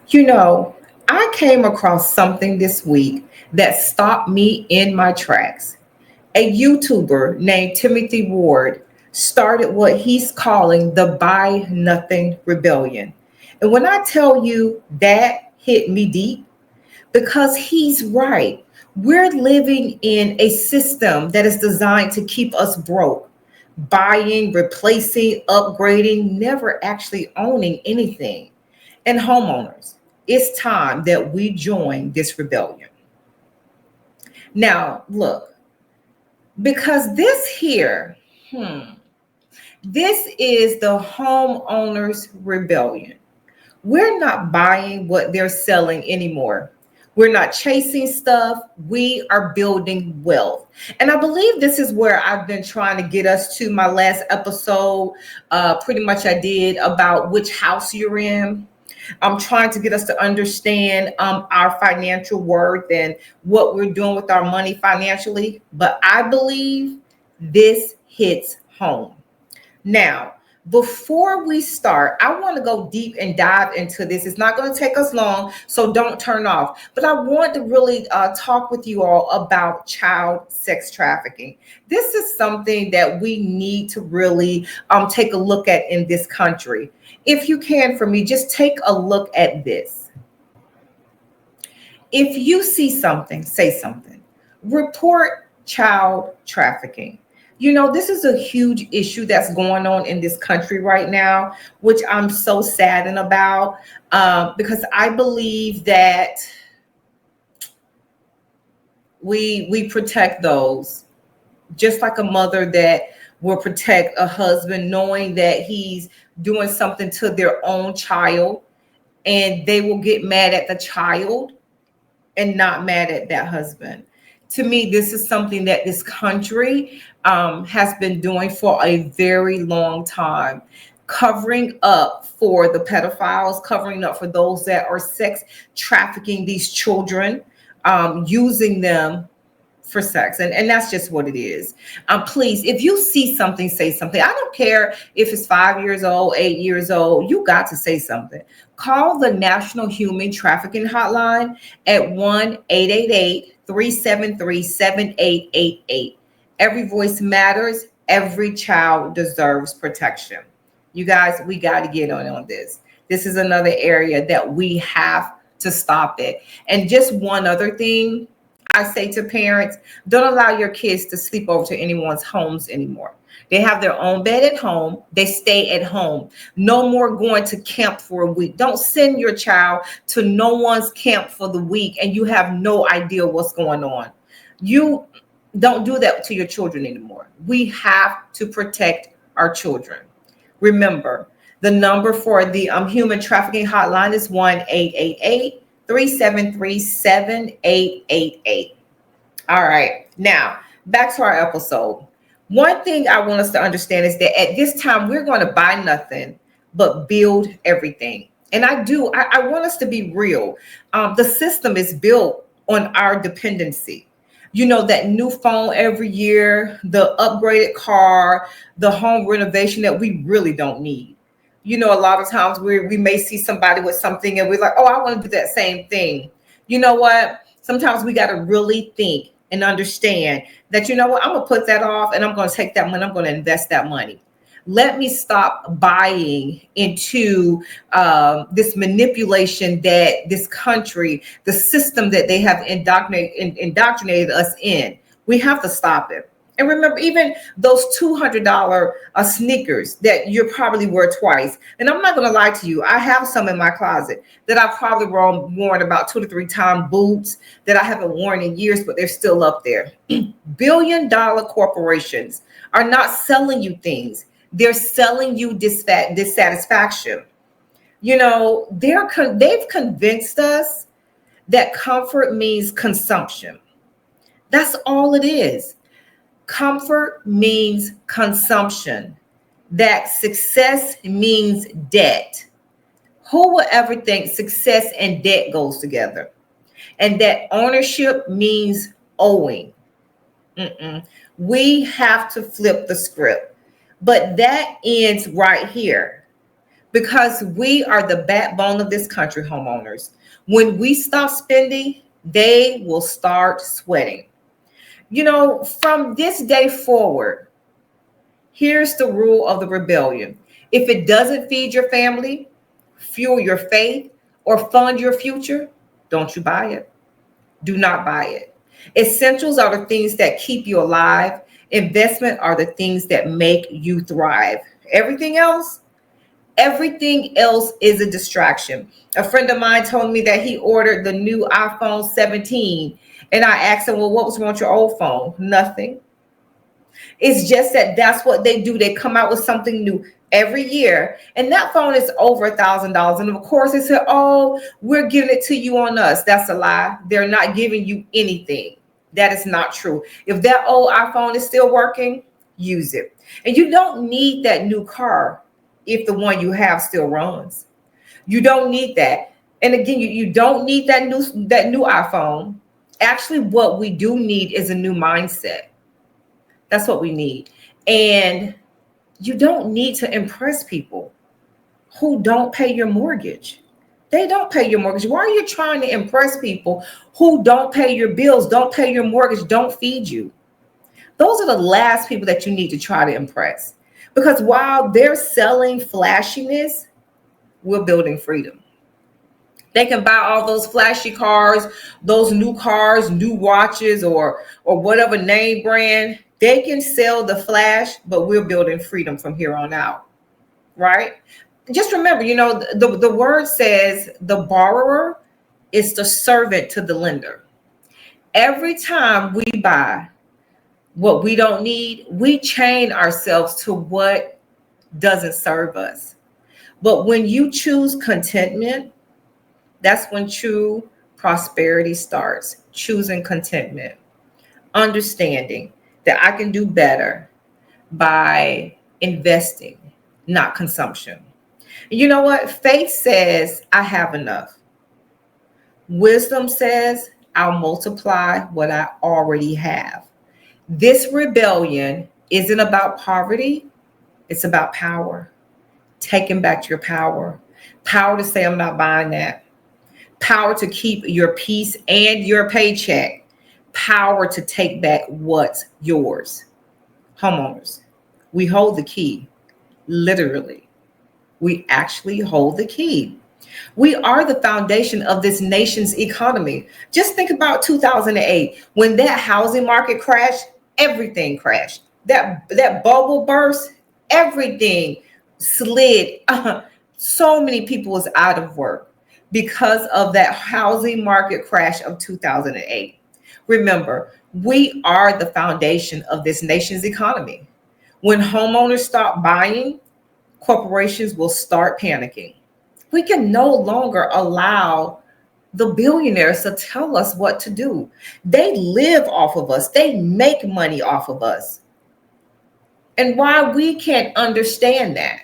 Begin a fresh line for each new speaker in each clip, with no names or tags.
You know, I came across something this week that stopped me in my tracks. A YouTuber named Timothy Ward started what he's calling the Buy Nothing Rebellion. And when I tell you that hit me deep, because he's right. We're living in a system that is designed to keep us broke, buying, replacing, upgrading, never actually owning anything. And homeowners, it's time that we join this rebellion. Now, look, because this here, this is the homeowners rebellion. We're not buying what they're selling anymore. We're not chasing stuff. We are building wealth. And I believe this is where I've been trying to get us to my last episode. Pretty much I did about which house you're in. I'm trying to get us to understand our financial worth and what we're doing with our money financially. But I believe this hits home. Now, before we start, I want to go deep and dive into this. It's not going to take us long, so don't turn off. But I want to really talk with you all about child sex trafficking. This is something that we need to really take a look at in this country. If you can, for me, just take a look at this. If you see something, say something. Report child trafficking. You know, this is a huge issue that's going on in this country right now, which I'm so saddened about because I believe that we protect those, just like a mother that will protect a husband, knowing that he's doing something to their own child, and they will get mad at the child and not mad at that husband. To me, this is something that this country has been doing for a very long time, covering up for the pedophiles, covering up for those that are sex trafficking these children, using them for sex. And that's just what it is. Please, if you see something, say something. I don't care if it's 5 years old, 8 years old, you got to say something. Call the National Human Trafficking Hotline at 1-888-373-7888. Every voice matters. Every child deserves protection. You guys, we got to get on this. This is another area that we have to stop it. And just one other thing, I say to parents, don't allow your kids to sleep over to anyone's homes anymore. They have their own bed at home. They stay at home. No more going to camp for a week. Don't send your child to no one's camp for the week and you have no idea what's going on. You don't do that to your children anymore. We have to protect our children. Remember, the number for the human trafficking hotline is 1-888-373-7888. All right. Now, back to our episode. One thing I want us to understand is that at this time, we're going to buy nothing but build everything. And I want us to be real. The system is built on our dependency. You know, that new phone every year, the upgraded car, the home renovation that we really don't need. You know, a lot of times we may see somebody with something and we're like, oh, I want to do that same thing. You know what? Sometimes we got to really think and understand that, you know what, I'm going to put that off and I'm going to take that money. I'm going to invest that money. Let me stop buying into this manipulation that this country, the system that they have indoctrinated us in. We have to stop it. And remember, even those $200 sneakers that you're probably wear twice. And I'm not going to lie to you. I have some in my closet that I've probably worn about 2 to 3 times, boots that I haven't worn in years, but they're still up there. Billion-dollar corporations are not selling you things. They're selling you dissatisfaction. You know, they've convinced us that comfort means consumption. That's all it is. Comfort means consumption. That success means debt. Who would ever think success and debt goes together? And that ownership means owing. We have to flip the script. But that ends right here. because we are the backbone of this country, homeowners. When we stop spending, they will start sweating. From this day forward, here's the rule of the rebellion. If it doesn't feed your family, fuel your faith, or fund your future, don't you buy it. Do not buy it. Essentials are the things that keep you alive. Investment are the things that make you thrive. Everything else is a distraction. A friend of mine told me that he ordered the new iPhone 17. And I asked him, well, what was wrong with your old phone? Nothing. It's just that that's what they do. They come out with something new every year. And that phone is over $1,000. And of course, they said, oh, we're giving it to you on us. That's a lie. They're not giving you anything. That is not true. If that old iPhone is still working, use it. And you don't need that new car if the one you have still runs. You don't need that. And again, you don't need that new iPhone. Actually, what we do need is a new mindset. That's what we need. And you don't need to impress people who don't pay your mortgage. They don't pay your mortgage. Why are you trying to impress people who don't pay your bills, don't pay your mortgage, don't feed you? Those are the last people that you need to try to impress. Because while they're selling flashiness, we're building freedom. They can buy all those flashy cars, those new cars, new watches, or whatever name brand. They can sell the flash, but we're building freedom from here on out, right? Just remember, the word says the borrower is the servant to the lender. Every time we buy what we don't need, we chain ourselves to what doesn't serve us. But when you choose contentment, that's when true prosperity starts. Choosing contentment, understanding that I can do better by investing, not consumption. You know what? Faith says, I have enough. Wisdom says, I'll multiply what I already have. This rebellion isn't about poverty. It's about power. Taking back your power. Power to say, I'm not buying that. Power to keep your peace and your paycheck. Power to take back what's yours. Homeowners, we hold the key. Literally, we actually hold the key. We are the foundation of this nation's economy. Just think about 2008 when that housing market crashed. Everything crashed. That bubble burst. Everything slid. So many people was out of work because of that housing market crash of 2008. Remember, we are the foundation of this nation's economy. When homeowners stop buying, corporations will start panicking. We can no longer allow the billionaires to tell us what to do. They live off of us. They make money off of us. And why we can't understand that,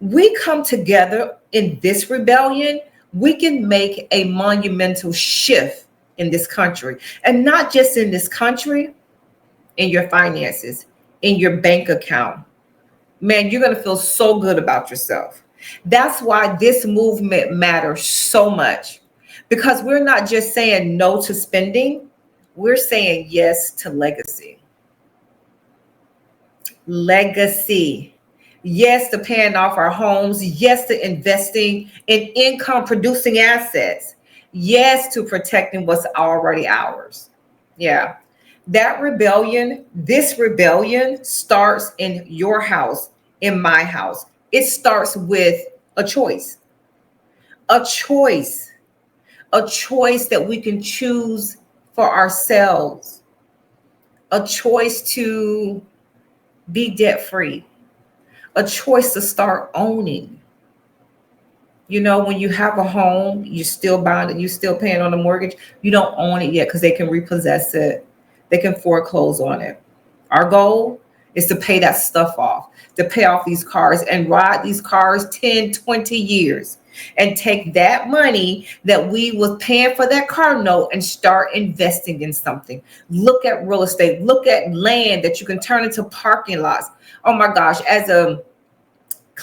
we come together in this rebellion, we can make a monumental shift in this country. And not just in this country, in your finances, in your bank account. Man, you're going to feel so good about yourself. That's why this movement matters so much. Because we're not just saying no to spending, we're saying yes to legacy. Legacy. Yes to paying off our homes. Yes to investing in income producing assets. Yes to protecting what's already ours. Yeah. This rebellion starts in your house, in my house. It starts with a choice. A choice. A choice that we can choose for ourselves. A choice to be debt free. A choice to start owning. When you have a home, you're still buying it, you're still paying on the mortgage. You don't own it yet because they can repossess it. They can foreclose on it. Our goal is to pay that stuff off, to pay off these cars and ride these cars 10, 20 years and take that money that we was paying for that car note and start investing in something. Look at real estate. Look at land that you can turn into parking lots. Oh my gosh, as a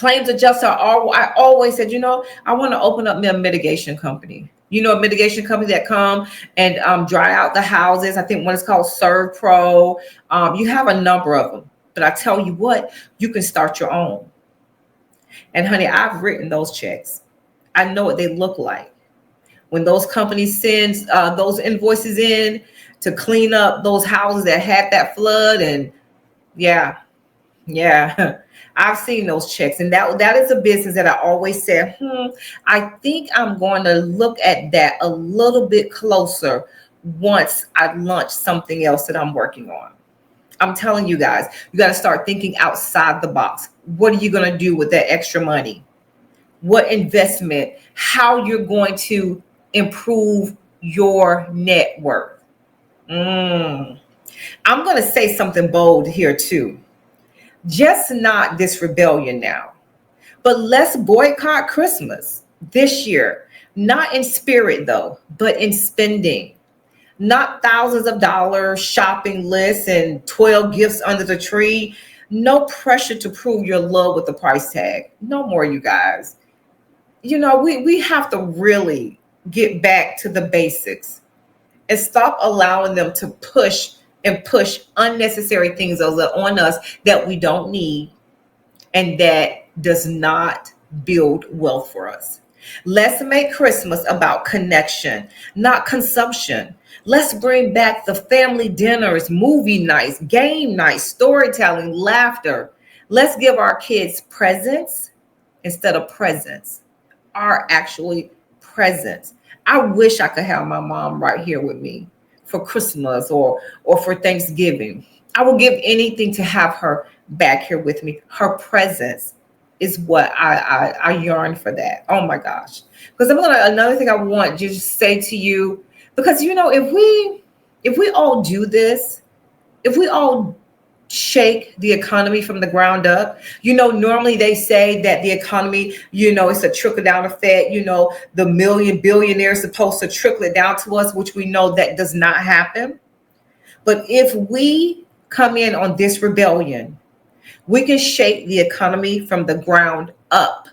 Claims adjuster, I always said, I want to open up me a mitigation company. A mitigation company that come and dry out the houses. I think one is called Serve Pro. You have a number of them. But I tell you what, you can start your own. And honey, I've written those checks. I know what they look like. When those companies send those invoices in to clean up those houses that had that flood, and yeah, I've seen those checks, and that is a business that I always said, I think I'm going to look at that a little bit closer once I launch something else that I'm working on. I'm telling you guys, you got to start thinking outside the box. What are you going to do with that extra money? What investment? How you're going to improve your net worth? I'm going to say something bold here too. Just not this rebellion now, but let's boycott Christmas this year. Not in spirit though, but in spending. Not thousands of dollars shopping lists and 12 gifts under the tree. No pressure to prove your love with the price tag. No more, you guys. We have to really get back to the basics and stop allowing them to push unnecessary things on us that we don't need and that does not build wealth for us. Let's make Christmas about connection, not consumption. Let's bring back the family dinners, movie nights, game nights, storytelling, laughter. Let's give our kids presents instead of presents. Are actually presents. I wish I could have my mom right here with me for Christmas or for Thanksgiving. I would give anything to have her back here with me. Her presence is what I yearn for that. Oh my gosh. Because another thing I want to just say to you, because if we all do this, if we all shake the economy from the ground up, normally they say that the economy, it's a trickle down effect, the million billionaires supposed to trickle it down to us, which we know that does not happen. But if we come in on this rebellion, we can shake the economy from the ground up.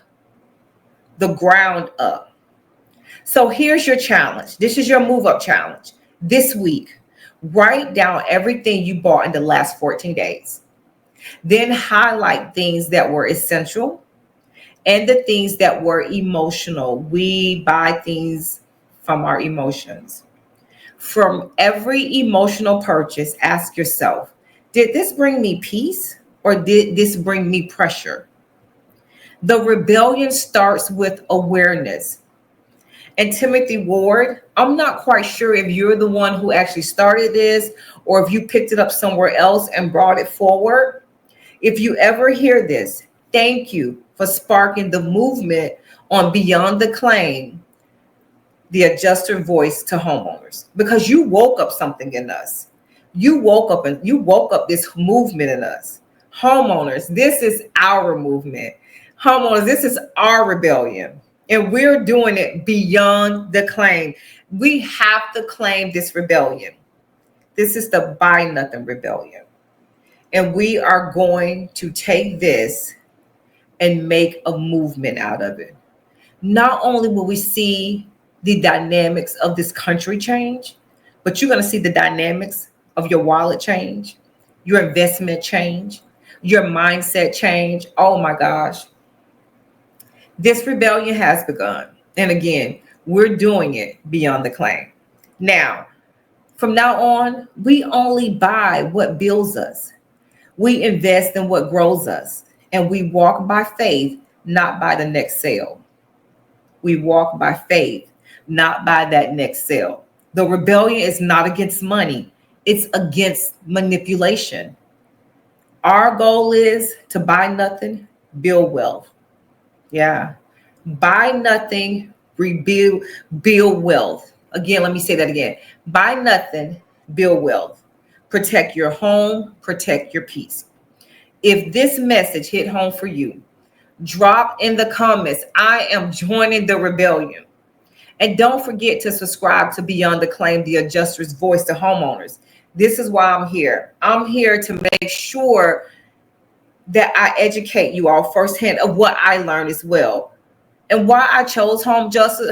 The ground up. So here's your challenge. This is your move up challenge. This week, write down everything you bought in the last 14 days. Then highlight things that were essential and the things that were emotional. We buy things from our emotions. From every emotional purchase, ask yourself, did this bring me peace or did this bring me pressure? The rebellion starts with awareness. And Timothy Ward, I'm not quite sure if you're the one who actually started this or if you picked it up somewhere else and brought it forward. If you ever hear this, thank you for sparking the movement on Beyond the Claim, the adjuster voice to homeowners, because you woke up something in us. You woke up this movement in us. Homeowners, this is our movement. Homeowners, this is our rebellion. And we're doing it beyond the claim. We have to claim this rebellion. This is the Buy Nothing rebellion. And we are going to take this and make a movement out of it. Not only will we see the dynamics of this country change, but you're going to see the dynamics of your wallet change, your investment change, your mindset change. Oh my gosh. This rebellion has begun. And again, we're doing it beyond the claim. Now, from now on, we only buy what builds us. We invest in what grows us. And we walk by faith, not by the next sale. We walk by faith, not by that next sale. The rebellion is not against money. It's against manipulation. Our goal is to buy nothing, build wealth. Yeah. Buy nothing, build wealth. Again, let me say that again. Buy nothing, build wealth. Protect your home, protect your peace. If this message hit home for you, drop in the comments, I am joining the rebellion. And don't forget to subscribe to Beyond the Claim, the adjuster's voice to homeowners. This is why I'm here. I'm here to make sure that I educate you all firsthand of what I learned as well. And why I chose adjusters,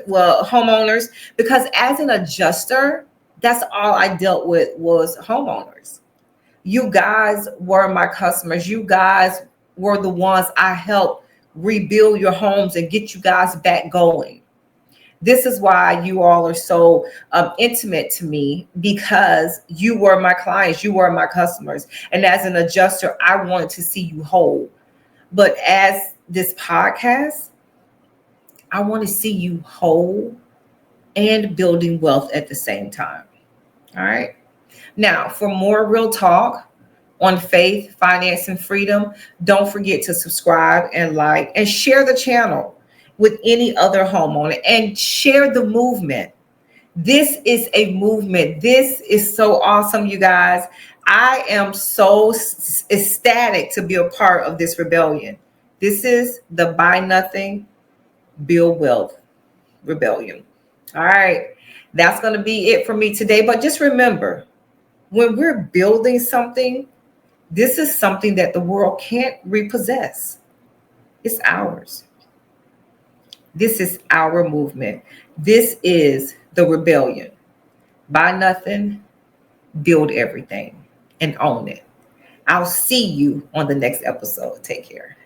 well, homeowners, because as an adjuster, that's all I dealt with was homeowners. You guys were my customers. You guys were the ones I helped rebuild your homes and get you guys back going. This is why you all are so intimate to me, because you were my clients, you were my customers. And as an adjuster, I wanted to see you whole. But as this podcast, I want to see you whole and building wealth at the same time. All right. Now, for more real talk on faith, finance, and freedom, don't forget to subscribe and like and share the channel with any other homeowner, and share the movement. This is a movement. This is so awesome, you guys. I am so ecstatic to be a part of this rebellion. This is the Buy Nothing, Build Wealth Rebellion. All right. That's going to be it for me today. But just remember, when we're building something, this is something that the world can't repossess. It's ours. This is our movement. This is the rebellion. Buy nothing, build everything, and own it. I'll see you on the next episode. Take care.